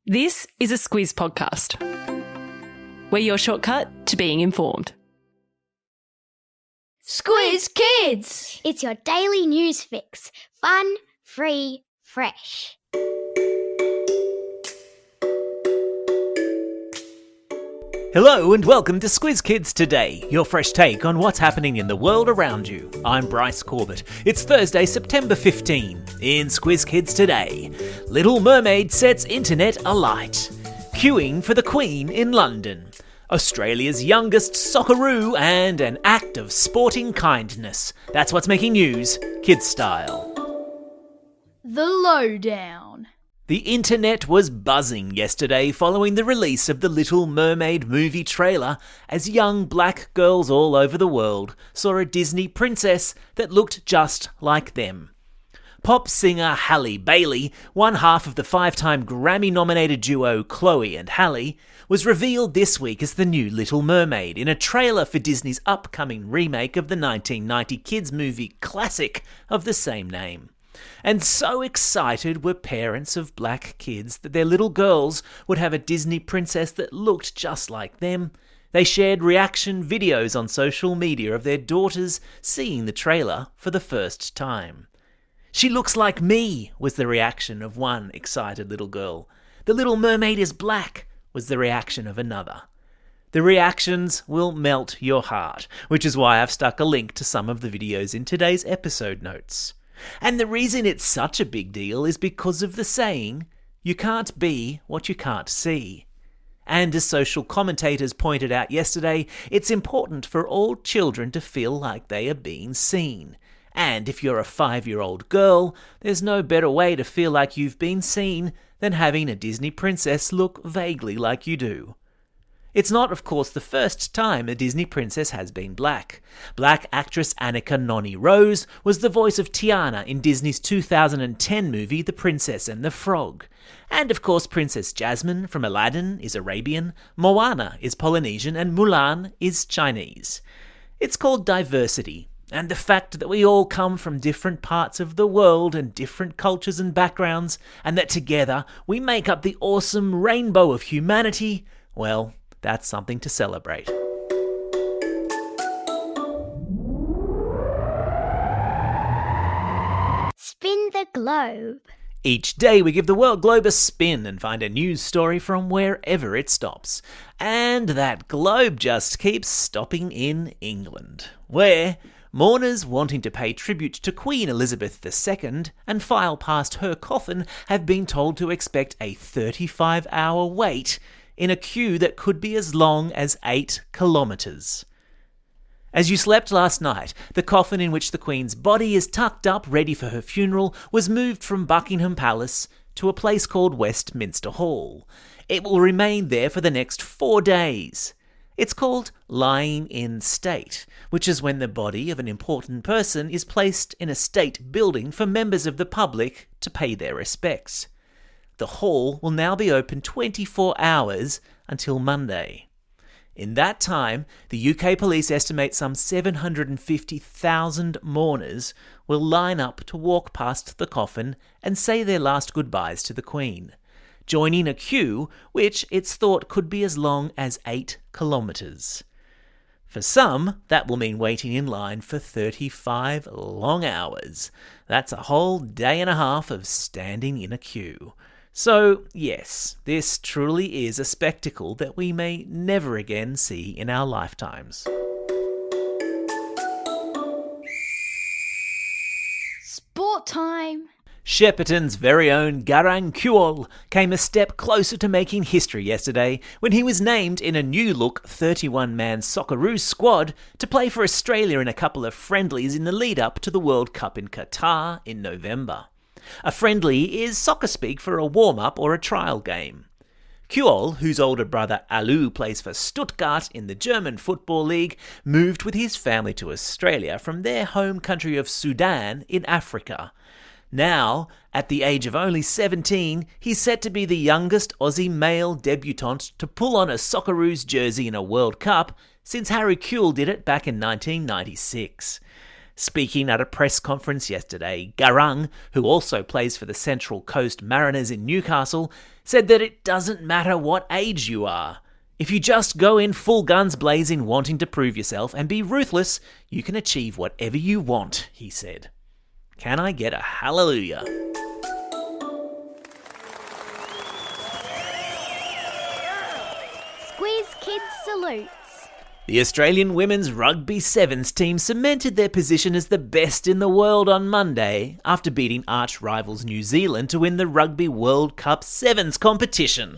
This is a Squiz podcast. We're your shortcut to being informed. Squiz Kids! It's your daily news fix. Fun, free, fresh. Hello and welcome to Squiz Kids Today, your fresh take on what's happening in the world around you. I'm Bryce Corbett. It's Thursday, September 15. In Squiz Kids Today, Little Mermaid sets internet alight. Queuing for the Queen in London. Australia's youngest Socceroo and an act of sporting kindness. That's what's making news, kids style. The lowdown. The internet was buzzing yesterday following the release of the Little Mermaid movie trailer as young black girls all over the world saw a Disney princess that looked just like them. Pop singer Halle Bailey, one half of the five-time Grammy-nominated duo Chloe and Halle, was revealed this week as the new Little Mermaid in a trailer for Disney's upcoming remake of the 1990 kids movie classic of the same name. And so excited were parents of black kids that their little girls would have a Disney princess that looked just like them. They shared reaction videos on social media of their daughters seeing the trailer for the first time. "She looks like me," was the reaction of one excited little girl. "The Little Mermaid is black," was the reaction of another. The reactions will melt your heart, which is why I've stuck a link to some of the videos in today's episode notes. And the reason it's such a big deal is because of the saying, you can't be what you can't see. And as social commentators pointed out yesterday, it's important for all children to feel like they are being seen. And if you're a 5-year-old girl, there's no better way to feel like you've been seen than having a Disney princess look vaguely like you do. It's not, of course, the first time a Disney princess has been black. Black actress Annika Noni Rose was the voice of Tiana in Disney's 2010 movie The Princess and the Frog. And, of course, Princess Jasmine from Aladdin is Arabian, Moana is Polynesian, and Mulan is Chinese. It's called diversity, and the fact that we all come from different parts of the world and different cultures and backgrounds, and that together we make up the awesome rainbow of humanity, well, that's something to celebrate. Spin the globe. Each day we give the world globe a spin and find a news story from wherever it stops. And that globe just keeps stopping in England, where mourners wanting to pay tribute to Queen Elizabeth II and file past her coffin have been told to expect a 35-hour wait in a queue that could be as long as 8 kilometres. As you slept last night, the coffin in which the Queen's body is tucked up ready for her funeral was moved from Buckingham Palace to a place called Westminster Hall. It will remain there for the next 4 days. It's called lying in state, which is when the body of an important person is placed in a state building for members of the public to pay their respects. The hall will now be open 24 hours until Monday. In that time, the UK police estimate some 750,000 mourners will line up to walk past the coffin and say their last goodbyes to the Queen, joining a queue which it's thought could be as long as 8 kilometres. For some, that will mean waiting in line for 35 long hours. That's a whole day and a half of standing in a queue. So, yes, this truly is a spectacle that we may never again see in our lifetimes. Sport time. Shepparton's very own Garang Kuol came a step closer to making history yesterday when he was named in a new-look 31-man Socceroo squad to play for Australia in a couple of friendlies in the lead-up to the World Cup in Qatar in November. A friendly is soccer speak for a warm-up or a trial game. Kuol, whose older brother Alu plays for Stuttgart in the German Football League, moved with his family to Australia from their home country of Sudan in Africa. Now, at the age of only 17, he's set to be the youngest Aussie male debutant to pull on a Socceroos jersey in a World Cup since Harry Kewell did it back in 1996. Speaking at a press conference yesterday, Garang, who also plays for the Central Coast Mariners in Newcastle, said that it doesn't matter what age you are. If you just go in full guns blazing wanting to prove yourself and be ruthless, you can achieve whatever you want, he said. Can I get a hallelujah? Squiz Kids salutes. The Australian women's rugby sevens team cemented their position as the best in the world on Monday after beating arch rivals New Zealand to win the Rugby World Cup Sevens competition.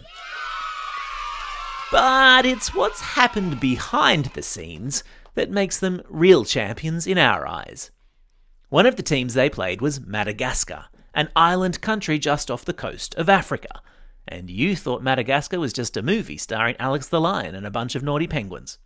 But it's what's happened behind the scenes that makes them real champions in our eyes. One of the teams they played was Madagascar, an island country just off the coast of Africa. And you thought Madagascar was just a movie starring Alex the Lion and a bunch of naughty penguins.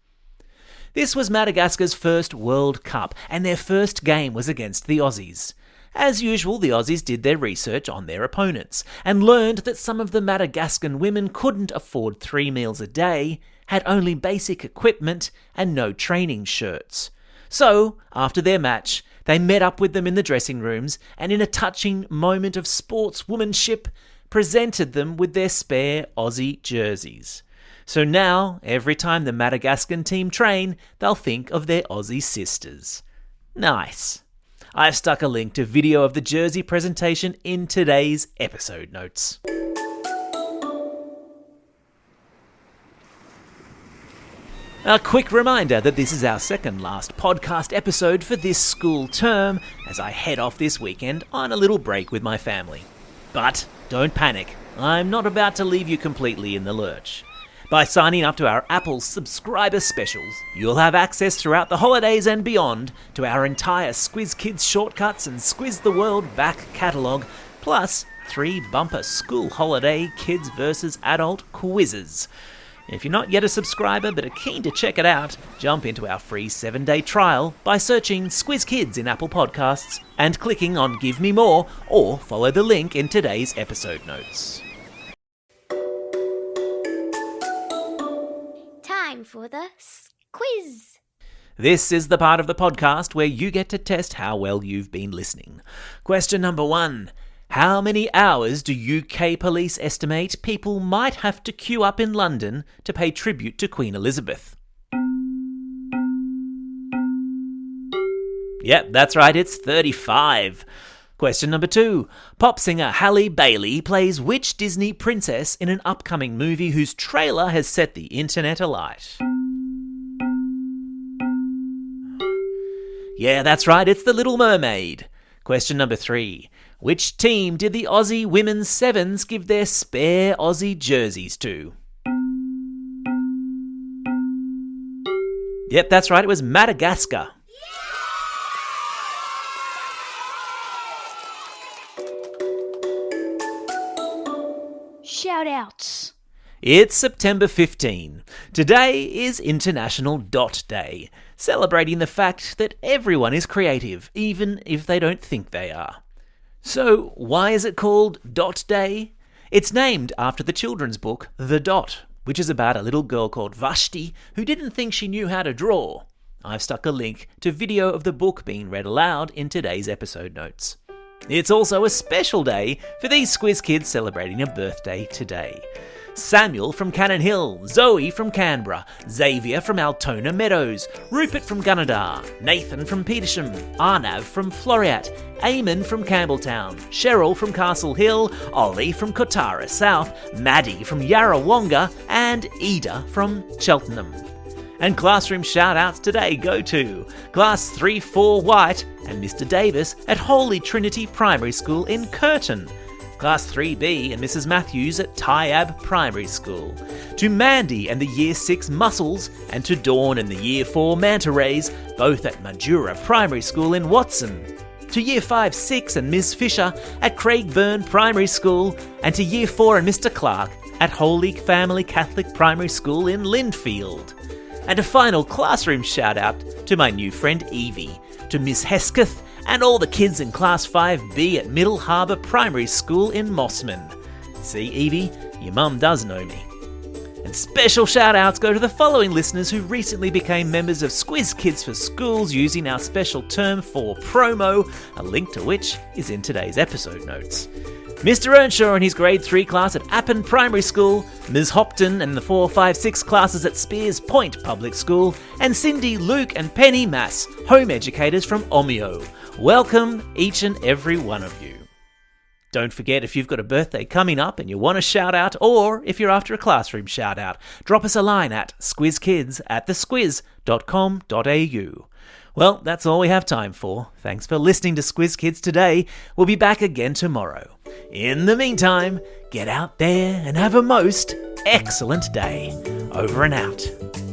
This was Madagascar's first World Cup, and their first game was against the Aussies. As usual, the Aussies did their research on their opponents, and learned that some of the Madagascan women couldn't afford 3 meals a day, had only basic equipment, and no training shirts. So, after their match, they met up with them in the dressing rooms, and in a touching moment of sportswomanship, presented them with their spare Aussie jerseys. So now, every time the Madagascan team train, they'll think of their Aussie sisters. Nice. I've stuck a link to video of the jersey presentation in today's episode notes. A quick reminder that this is our second last podcast episode for this school term, as I head off this weekend on a little break with my family. But don't panic, I'm not about to leave you completely in the lurch. By signing up to our Apple subscriber specials, you'll have access throughout the holidays and beyond to our entire Squiz Kids shortcuts and Squiz the World back catalogue, plus 3 bumper school holiday kids versus adult quizzes. If you're not yet a subscriber but are keen to check it out, jump into our free 7-day trial by searching Squiz Kids in Apple Podcasts and clicking on Give Me More, or follow the link in today's episode notes. Time for the quiz. This is the part of the podcast where you get to test how well you've been listening. Question number 1. How many hours do UK police estimate people might have to queue up in London to pay tribute to Queen Elizabeth? Yep, that's right, it's 35. Question number 2. Pop singer Halle Bailey plays which Disney princess in an upcoming movie whose trailer has set the internet alight? Yeah, that's right, it's The Little Mermaid. Question number 3. Which team did the Aussie Women's Sevens give their spare Aussie jerseys to? Yep, that's right, it was Madagascar. Shout-outs. It's September 15. Today is International Dot Day, celebrating the fact that everyone is creative, even if they don't think they are. So, why is it called Dot Day? It's named after the children's book The Dot, which is about a little girl called Vashti who didn't think she knew how to draw. I've stuck a link to video of the book being read aloud in today's episode notes. It's also a special day for these Squiz Kids celebrating a birthday today. Samuel from Cannon Hill, Zoe from Canberra, Xavier from Altona Meadows, Rupert from Gunnedah, Nathan from Petersham, Arnav from Floriat, Eamon from Campbelltown, Cheryl from Castle Hill, Ollie from Kotara South, Maddie from Yarrawonga, and Ida from Cheltenham. And classroom shout-outs today go to Class 3-4 White and Mr Davis at Holy Trinity Primary School in Curtin, Class 3B and Mrs Matthews at Tyab Primary School, to Mandy and the Year 6 Muscles, and to Dawn and the Year 4 Manta Rays, both at Majura Primary School in Watson, to Year 5-6 and Ms Fisher at Craigburn Primary School, and to Year 4 and Mr Clark at Holy Family Catholic Primary School in Lindfield. And a final classroom shout-out to my new friend Evie, to Miss Hesketh, and all the kids in Class 5B at Middle Harbour Primary School in Mossman. See, Evie, your mum does know me. And special shout-outs go to the following listeners who recently became members of Squiz Kids for Schools using our special term for promo, a link to which is in today's episode notes. Mr. Earnshaw and his grade 3 class at Appin Primary School, Ms. Hopton and the 4, 5, 6 classes at Spears Point Public School, and Cindy, Luke and Penny Mass, home educators from Omeo. Welcome, each and every one of you. Don't forget, if you've got a birthday coming up and you want a shout out, or if you're after a classroom shout out, drop us a line at squizkids@thesquiz.com.au. Well, that's all we have time for. Thanks for listening to Squiz Kids today. We'll be back again tomorrow. In the meantime, get out there and have a most excellent day. Over and out.